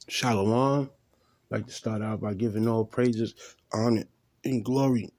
Shalom. I'd like to start out by giving all praises, honor, and glory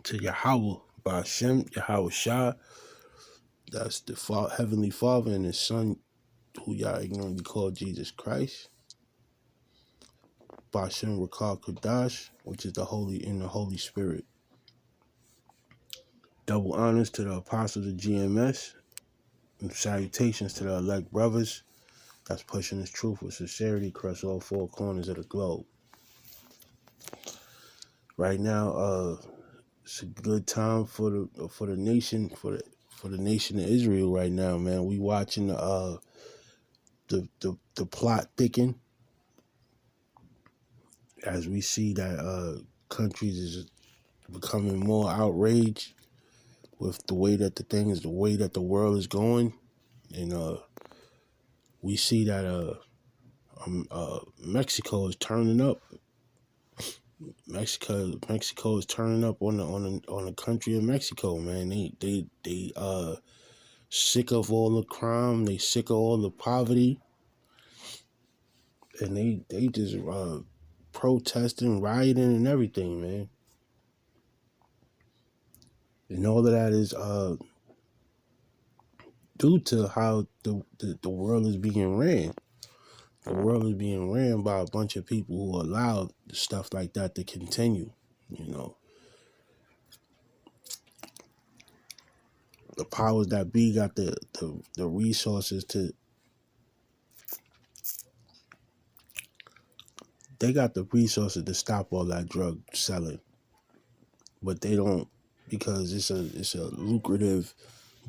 to Yahweh, Bashem, Yahweh Shah. That's the Heavenly Father and His Son, who y'all ignorantly call Jesus Christ. Bashem Rakal Kodash, which is the Holy in the Holy Spirit. Double honors to the apostles of GMS, and salutations to the elect brothers that's pushing this truth with sincerity across all four corners of the globe. Right now, it's a good time for the nation for the nation of Israel right now, man. We watching the plot thicken as we see that countries is becoming more outraged with the way that the world is going, and we see that Mexico is turning up. Mexico is turning up on the country of Mexico, man. They sick of all the crime. They sick of all the poverty, and they just protesting, rioting, and everything, man. And all of that is due to how the world is being ran. The world is being ran by a bunch of people who allow stuff like that to continue. You know, the powers that be got the resources to. They got the resources to stop all that drug selling, but they don't, because it's a lucrative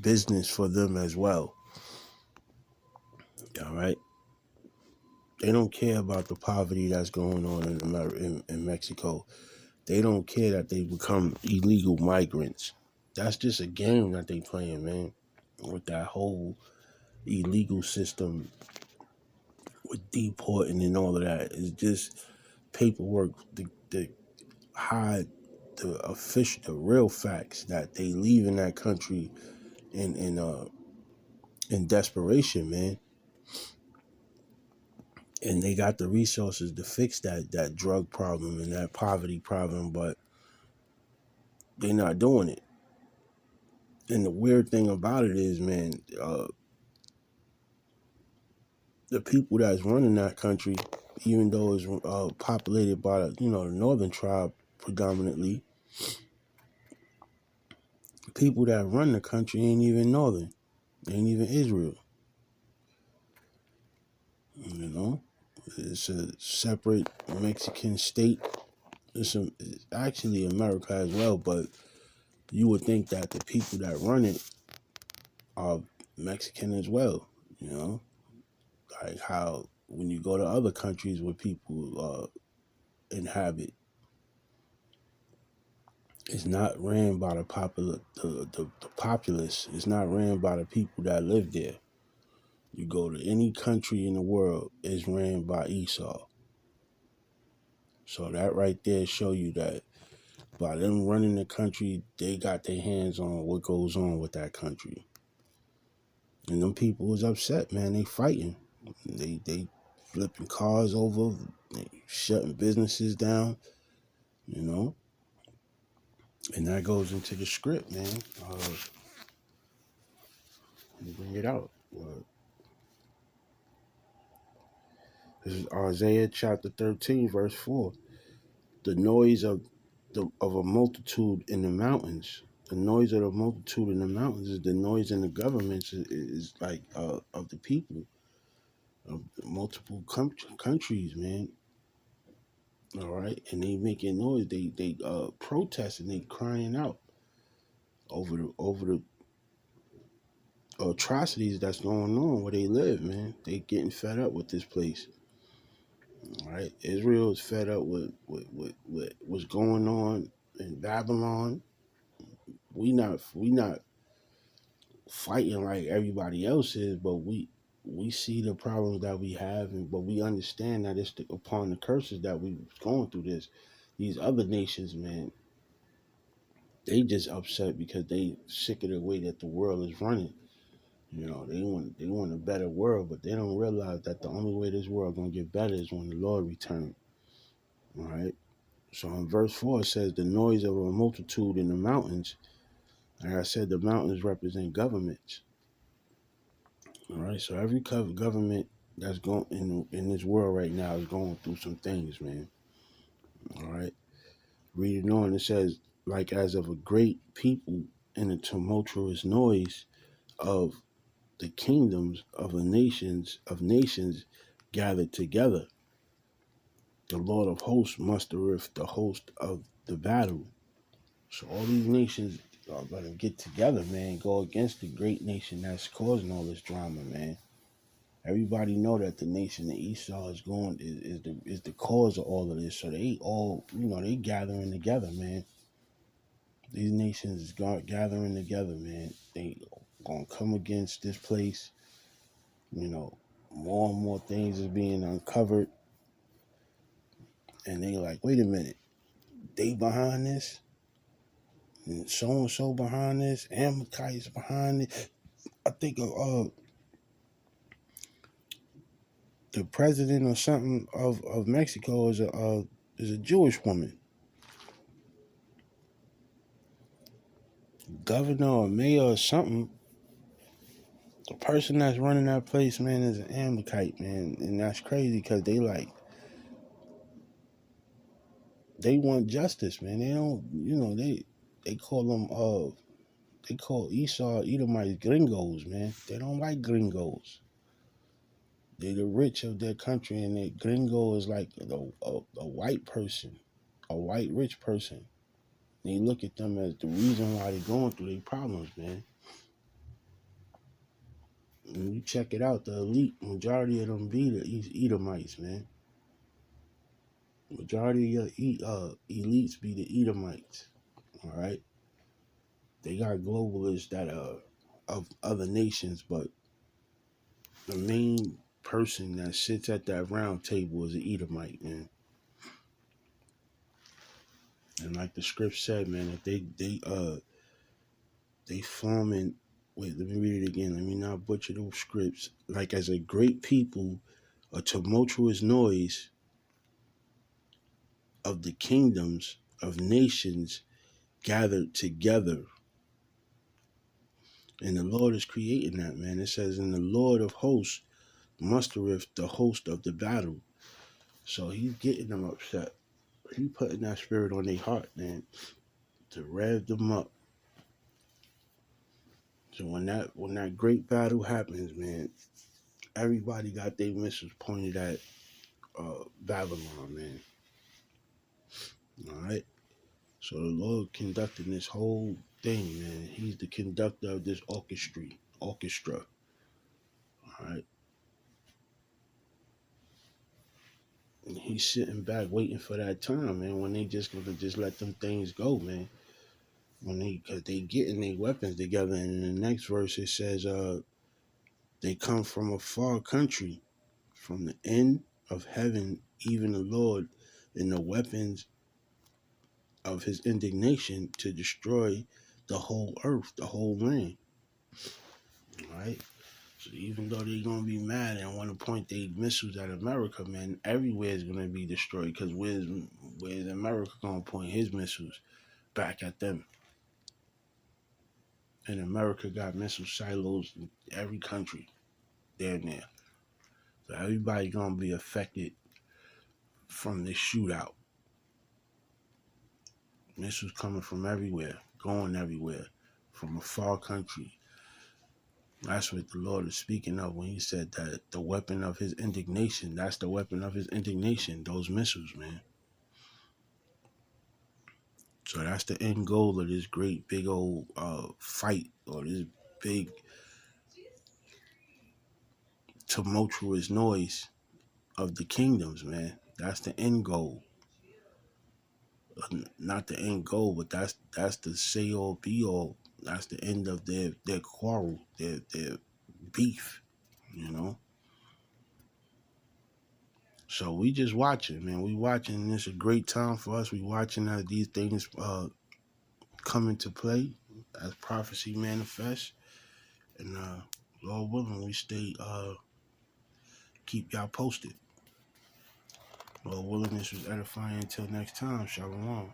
business for them as well. All right, they don't care about the poverty that's going on in Mexico. They don't care that they become illegal migrants. That's just a game that they playing, man. With that whole illegal system, with deporting and all of that, it's just paperwork to hide the real facts that they leave in that country in desperation, man. And they got the resources to fix that drug problem and that poverty problem, but they're not doing it. And the weird thing about it is, man, the people that's running that country, even though it's populated by the northern tribe predominantly, people that run the country ain't even northern, ain't even Israel. You know, it's a separate Mexican state. It's actually America as well, but you would think that the people that run it are Mexican as well. You know, like how when you go to other countries where people inhabit, it's not ran by the populace. It's not ran by the people that live there. You go to any country in the world, it's ran by Esau. So that right there show you that by them running the country, they got their hands on what goes on with that country. And them people was upset, man. They fighting. They flipping cars over. They shutting businesses down, you know. And that goes into the script, man. Let me bring it out. This is Isaiah chapter 13, verse 4. The noise of a multitude in the mountains. The noise of the multitude in the mountains is the noise in the governments is like of the people of multiple countries, man. All right, and they making noise. They protesting. They crying out over the atrocities that's going on where they live, man. They getting fed up with this place. All right, Israel is fed up with what's going on in Babylon. We not fighting like everybody else is, but we see the problems that we have, but we understand that it's upon the curses that we going through this. These other nations, man, they just upset because they sick of the way that the world is running. They want a better world, but they don't realize that the only way this world gonna get better is when the Lord returns. All right. So in verse 4 it says the noise of a multitude in the mountains. Like I said, the mountains represent governments. All right. So every government that's going in this world right now is going through some things, man. All right. Reading on, it says, like as of a great people in a tumultuous noise of the kingdoms of nations gathered together. The Lord of hosts mustereth the host of the battle. So all these nations are gonna get together, man, go against the great nation that's causing all this drama, man. Everybody know that the nation of Esau is the cause of all of this. So they all, they gathering together, man. These nations is gathering together, man. They gonna come against this place. You know, more and more things is being uncovered, and they like, wait a minute, they behind this, and so behind this, Amalekites behind it. I think the president or something of Mexico is a Jewish woman, governor or mayor or something. The person that's running that place, man, is an Amalekite, man, and that's crazy because they want justice, man. They don't, they call them they call Esau Edomites gringos, man. They don't like gringos. They the rich of their country, and the gringo is like a white person, a white rich person. They look at them as the reason why they're going through their problems, man. When you check it out, the elite majority of them be the Edomites, man. Majority of your elites be the Edomites. All right, they got globalists that are of other nations, but the main person that sits at that round table is an Edomite, man. And like the script said, man, if they forming. Wait, let me read it again. Let me not butcher those scripts. Like as a great people, a tumultuous noise of the kingdoms of nations gathered together. And the Lord is creating that, man. It says, and the Lord of hosts mustereth the host of the battle. So he's getting them upset. He's putting that spirit on their heart, man, to rev them up. So when that great battle happens, man, everybody got their missiles pointed at Babylon, man. All right. So the Lord conducting this whole thing, man. He's the conductor of this orchestra. All right. And he's sitting back waiting for that time, man, when they just gonna just let them things go, man. Cause they getting their weapons together, and in the next verse it says, they come from a far country, from the end of heaven, even the Lord, and the weapons of his indignation to destroy the whole earth, the whole land. All right. So even though they're gonna be mad and want to point their missiles at America, man, everywhere is gonna be destroyed. Because where's America gonna point his missiles back at them? And America got missile silos in every country, there and there. So everybody gonna be affected from this shootout. Missiles coming from everywhere, going everywhere, from a far country. That's what the Lord is speaking of when he said that the weapon of his indignation, that's the weapon of his indignation, those missiles, man. So that's the end goal of this great big old fight, or this big tumultuous noise of the kingdoms, man. That's the end goal. Not the end goal, but that's the say all be all. That's the end of their quarrel, their beef, you know. So we just watching, man. We watching, and it's a great time for us. We watching as these things come into play, as prophecy manifests, and Lord willing, we stay keep y'all posted. Lord willing, this was edifying. Until next time, shalom.